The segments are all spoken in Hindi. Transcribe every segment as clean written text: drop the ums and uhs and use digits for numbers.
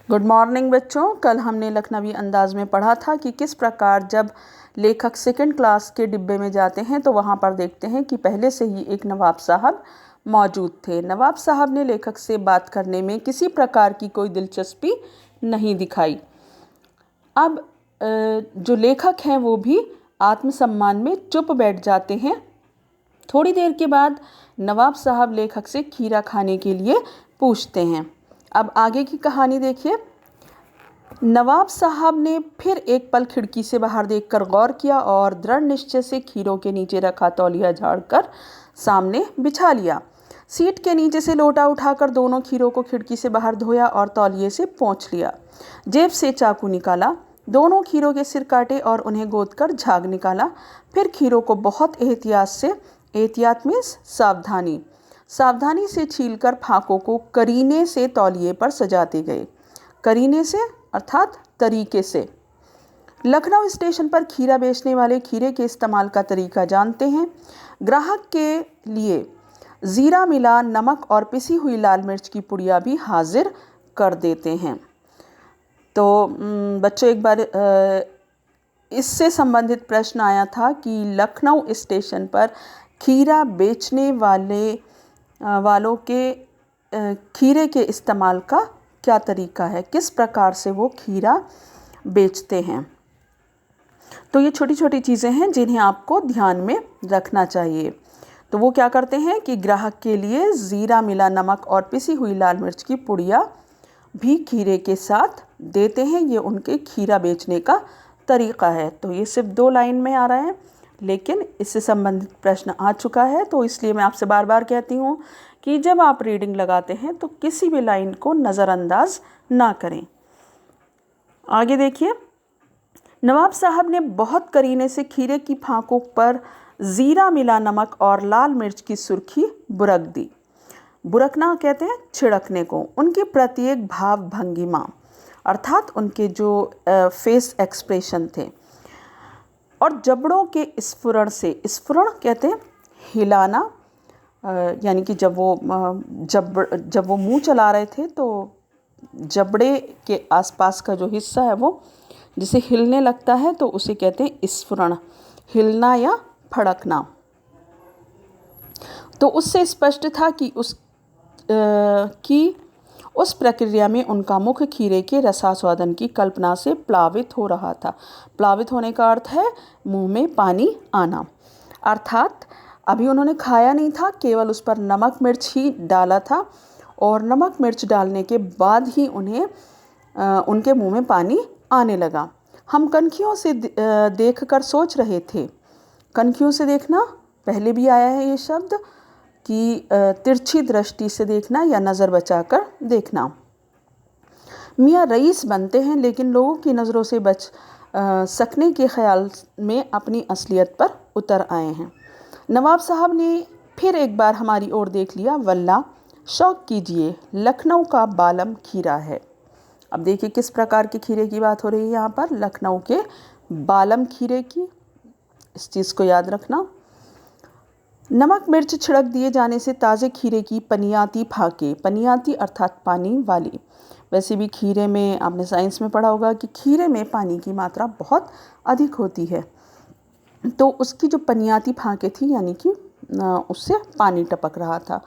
गुड मॉर्निंग बच्चों। कल हमने लखनवी अंदाज में पढ़ा था कि किस प्रकार जब लेखक सेकंड क्लास के डिब्बे में जाते हैं तो वहाँ पर देखते हैं कि पहले से ही एक नवाब साहब मौजूद थे। नवाब साहब ने लेखक से बात करने में किसी प्रकार की कोई दिलचस्पी नहीं दिखाई। अब जो लेखक हैं वो भी आत्मसम्मान में चुप बैठ जाते हैं। थोड़ी देर के बाद नवाब साहब लेखक से खीरा खाने के लिए पूछते हैं। अब आगे की कहानी देखिए। नवाब साहब ने फिर एक पल खिड़की से बाहर देखकर गौर किया और दृढ़ निश्चय से खीरों के नीचे रखा तौलिया झाड़कर सामने बिछा लिया। सीट के नीचे से लोटा उठाकर दोनों खीरों को खिड़की से बाहर धोया और तौलिए से पोंछ लिया। जेब से चाकू निकाला, दोनों खीरों के सिर काटे और उन्हें गोदकर झाग निकाला। फिर खीरों को बहुत एहतियात में सावधानी से छीलकर फाकों को करीने से तौलिए पर सजाते गए। करीने से अर्थात तरीके से। लखनऊ स्टेशन पर खीरा बेचने वाले खीरे के इस्तेमाल का तरीका जानते हैं। ग्राहक के लिए ज़ीरा मिला नमक और पिसी हुई लाल मिर्च की पुड़िया भी हाजिर कर देते हैं। तो बच्चों, एक बार इससे संबंधित प्रश्न आया था कि लखनऊ स्टेशन पर खीरा बेचने वालों के खीरे के इस्तेमाल का क्या तरीका है, किस प्रकार से वो खीरा बेचते हैं। तो ये छोटी छोटी चीज़ें हैं जिन्हें आपको ध्यान में रखना चाहिए। तो वो क्या करते हैं कि ग्राहक के लिए ज़ीरा मिला नमक और पिसी हुई लाल मिर्च की पुड़िया भी खीरे के साथ देते हैं। ये उनके खीरा बेचने का तरीका है। तो ये सिर्फ 2 लाइन में आ रहा है, लेकिन इससे संबंधित प्रश्न आ चुका है, तो इसलिए मैं आपसे बार बार कहती हूँ कि जब आप रीडिंग लगाते हैं तो किसी भी लाइन को नज़रअंदाज ना करें। आगे देखिए। नवाब साहब ने बहुत करीने से खीरे की फांकों पर ज़ीरा मिला नमक और लाल मिर्च की सुर्खी बुरक दी। बुरकना कहते हैं छिड़कने को। उनके प्रत्येक भाव भंगिमा अर्थात उनके जो फेस एक्सप्रेशन थे और जबड़ों के स्फुरण से, स्फुरण कहते हैं हिलाना, यानी कि जब वो मुंह चला रहे थे तो जबड़े के आसपास का जो हिस्सा है वो जिसे हिलने लगता है तो उसे कहते हैं स्फुरण, हिलना या फड़कना। तो उससे स्पष्ट था कि उस प्रक्रिया में उनका मुख खीरे के रसास्वादन की कल्पना से प्लावित हो रहा था। प्लावित होने का अर्थ है मुंह में पानी आना। अर्थात अभी उन्होंने खाया नहीं था, केवल उस पर नमक मिर्च ही डाला था और नमक मिर्च डालने के बाद ही उनके मुंह में पानी आने लगा। हम कनखियों से देखकर सोच रहे थे। कनखियों से देखना, पहले भी आया है ये शब्द कि तिरछी दृष्टि से देखना या नज़र बचाकर देखना। मियाँ रईस बनते हैं लेकिन लोगों की नज़रों से बच सकने के ख्याल में अपनी असलियत पर उतर आए हैं। नवाब साहब ने फिर एक बार हमारी ओर देख लिया। वल्ला, शौक कीजिए, लखनऊ का बालम खीरा है। अब देखिए किस प्रकार के खीरे की बात हो रही है यहाँ पर, लखनऊ के बालम खीरे की। इस चीज़ को याद रखना। नमक मिर्च छिड़क दिए जाने से ताज़े खीरे की पनियाती फाके, पनियाती अर्थात पानी वाली। वैसे भी खीरे में आपने साइंस में पढ़ा होगा कि खीरे में पानी की मात्रा बहुत अधिक होती है, तो उसकी जो पनियाती फाके थी यानी कि उससे पानी टपक रहा था।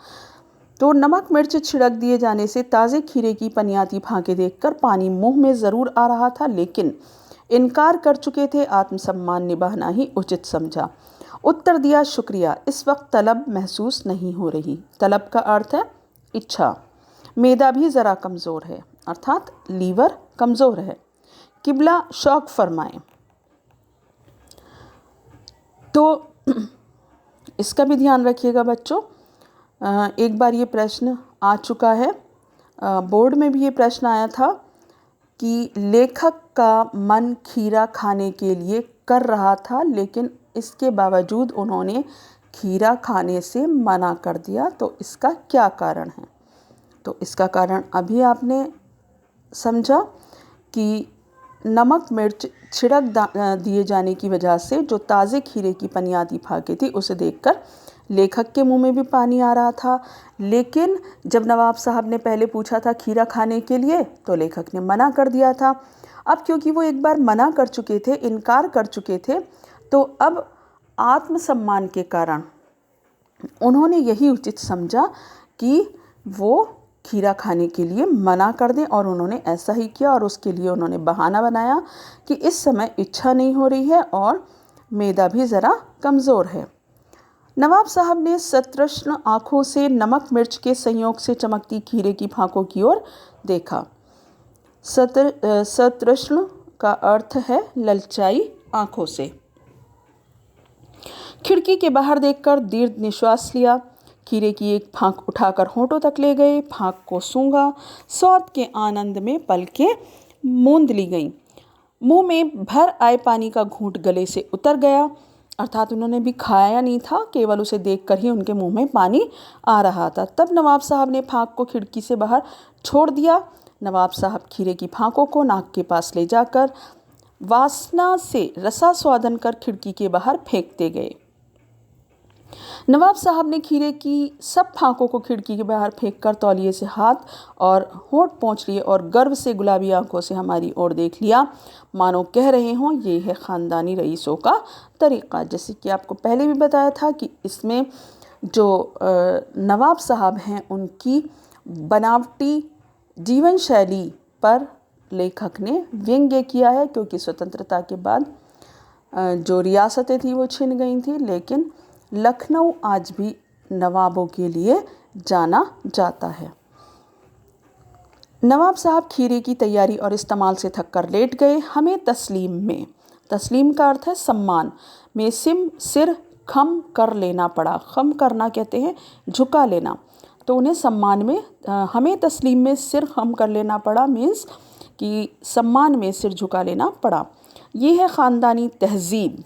तो नमक मिर्च छिड़क दिए जाने से ताज़े खीरे की पनियाती फाके देखकर पानी मुंह में ज़रूर आ रहा था, लेकिन इनकार कर चुके थे। आत्मसम्मान निभाना ही उचित समझा। उत्तर दिया, शुक्रिया, इस वक्त तलब महसूस नहीं हो रही। तलब का अर्थ है इच्छा। मैदा भी ज़रा कमज़ोर है अर्थात लीवर कमज़ोर है। किबला, शौक फरमाएं। तो इसका भी ध्यान रखिएगा बच्चों। एक बार ये प्रश्न आ चुका है, बोर्ड में भी ये प्रश्न आया था कि लेखक का मन खीरा खाने के लिए कर रहा था, लेकिन इसके बावजूद उन्होंने खीरा खाने से मना कर दिया। तो इसका क्या कारण है? तो इसका कारण अभी आपने समझा कि नमक मिर्च छिड़क दिए जाने की वजह से जो ताज़े खीरे की पनियाती फाके थी उसे देखकर लेखक के मुंह में भी पानी आ रहा था। लेकिन जब नवाब साहब ने पहले पूछा था खीरा खाने के लिए तो लेखक ने मना कर दिया था। अब क्योंकि वो एक बार मना कर चुके थे, इनकार कर चुके थे, तो अब आत्मसम्मान के कारण उन्होंने यही उचित समझा कि वो खीरा खाने के लिए मना कर दें, और उन्होंने ऐसा ही किया। और उसके लिए उन्होंने बहाना बनाया कि इस समय इच्छा नहीं हो रही है और मैदा भी ज़रा कमज़ोर है। नवाब साहब ने सतृष्ण आँखों से नमक मिर्च के संयोग से चमकती खीरे की फांकों की ओर देखा। सतृष्ण का अर्थ है ललचाई आँखों से। खिड़की के बाहर देखकर दीर्घ निश्वास लिया। खीरे की एक फांक उठाकर होंठों तक ले गए, फांक को सूंघा, स्वाद के आनंद में पलकें मूंद ली गईं। मुंह में भर आए पानी का घूंट गले से उतर गया, अर्थात उन्होंने भी खाया नहीं था, केवल उसे देखकर ही उनके मुंह में पानी आ रहा था। तब नवाब साहब ने फांक को खिड़की से बाहर छोड़ दिया। नवाब साहब खीरे की फांकों को नाक के पास ले जाकर वासना से रसास्वादन कर खिड़की के बाहर फेंकते गए। नवाब साहब ने खीरे की सब फांकों को खिड़की के बाहर फेंककर तौलिए से हाथ और होंठ पोंछ लिए और गर्व से गुलाबी आंखों से हमारी ओर देख लिया, मानो कह रहे हों ये है ख़ानदानी रईसों का तरीक़ा। जैसे कि आपको पहले भी बताया था कि इसमें जो नवाब साहब हैं उनकी बनावटी जीवन शैली पर लेखक ने व्यंग्य किया है, क्योंकि स्वतंत्रता के बाद जो रियासतें थी वो छिन गई थी, लेकिन लखनऊ आज भी नवाबों के लिए जाना जाता है। नवाब साहब खीरे की तैयारी और इस्तेमाल से थककर लेट गए। हमें तस्लीम का अर्थ है सम्मान में सिर खम कर लेना पड़ा। खम करना कहते हैं झुका लेना, तो उन्हें सम्मान में हमें तस्लीम में सिर खम कर लेना पड़ा मीन्स कि सम्मान में सिर झुका लेना पड़ा। ये है ख़ानदानी तहज़ीब,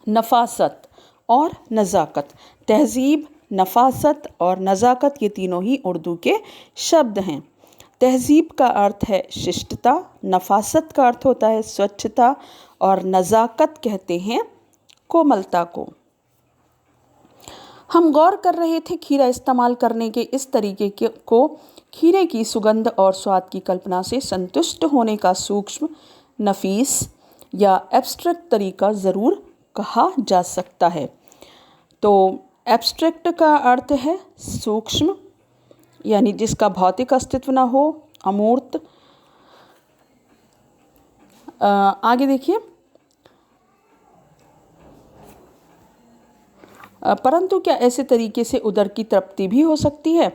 नफ़ासत और नज़ाकत। तहज़ीब, नफ़ासत और नज़ाकत ये तीनों ही उर्दू के शब्द हैं। तहज़ीब का अर्थ है शिष्टता, नफ़ासत का अर्थ होता है स्वच्छता और नज़ाकत कहते हैं कोमलता को। हम गौर कर रहे थे खीरा इस्तेमाल करने के इस तरीके को खीरे की सुगंध और स्वाद की कल्पना से संतुष्ट होने का सूक्ष्म, नफीस या एब्स्ट्रैक्ट तरीका ज़रूर कहा जा सकता है। तो एब्स्ट्रैक्ट का अर्थ है सूक्ष्म, यानी जिसका भौतिक अस्तित्व न हो, अमूर्त। आगे देखिए, परंतु क्या ऐसे तरीके से उदर की तृप्ति भी हो सकती है?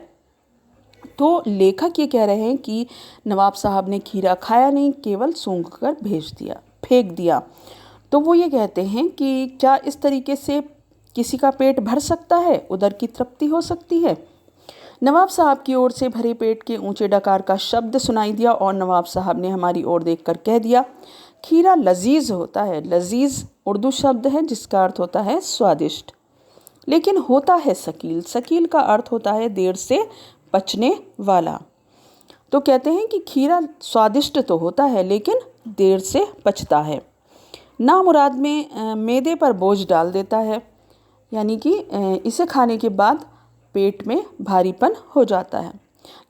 तो लेखक ये कह रहे हैं कि नवाब साहब ने खीरा खाया नहीं, केवल सूंघ कर फेंक दिया। तो वो ये कहते हैं कि क्या इस तरीके से किसी का पेट भर सकता है, उदर की तृप्ति हो सकती है? नवाब साहब की ओर से भरे पेट के ऊंचे डकार का शब्द सुनाई दिया और नवाब साहब ने हमारी ओर देखकर कह दिया, खीरा लजीज होता है। लजीज उर्दू शब्द है जिसका अर्थ होता है स्वादिष्ट, लेकिन होता है सकील। सकील का अर्थ होता है देर से पचने वाला। तो कहते हैं कि खीरा स्वादिष्ट तो होता है लेकिन देर से पचता है, नामुराद में मैदे पर बोझ डाल देता है, यानी कि इसे खाने के बाद पेट में भारीपन हो जाता है।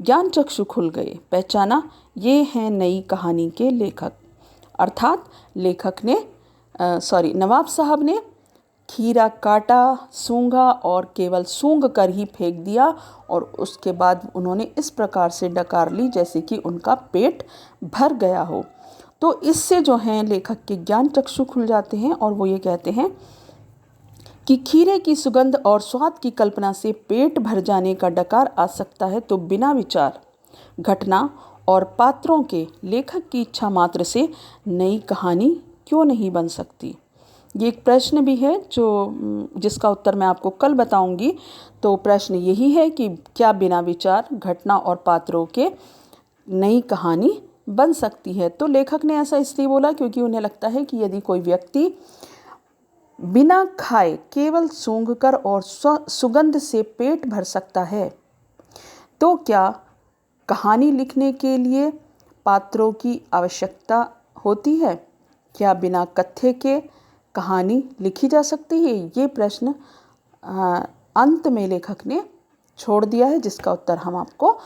ज्ञान चक्षु खुल गए, पहचाना ये हैं नई कहानी के लेखक। अर्थात नवाब साहब ने खीरा काटा, सूंघा और केवल सूंघ कर ही फेंक दिया, और उसके बाद उन्होंने इस प्रकार से डकार ली जैसे कि उनका पेट भर गया हो। तो इससे जो हैं लेखक के ज्ञान चक्षु खुल जाते हैं और वो ये कहते हैं कि खीरे की सुगंध और स्वाद की कल्पना से पेट भर जाने का डकार आ सकता है, तो बिना विचार, घटना और पात्रों के लेखक की इच्छा मात्र से नई कहानी क्यों नहीं बन सकती? ये एक प्रश्न भी है जिसका उत्तर मैं आपको कल बताऊंगी। तो प्रश्न यही है कि क्या बिना विचार, घटना और पात्रों के नई कहानी बन सकती है? तो लेखक ने ऐसा इसलिए बोला क्योंकि उन्हें लगता है कि यदि कोई व्यक्ति बिना खाए केवल सूंघकर और सुगंध से पेट भर सकता है, तो क्या कहानी लिखने के लिए पात्रों की आवश्यकता होती है? क्या बिना कथ्य के कहानी लिखी जा सकती है? ये प्रश्न अंत में लेखक ने छोड़ दिया है, जिसका उत्तर हम आपको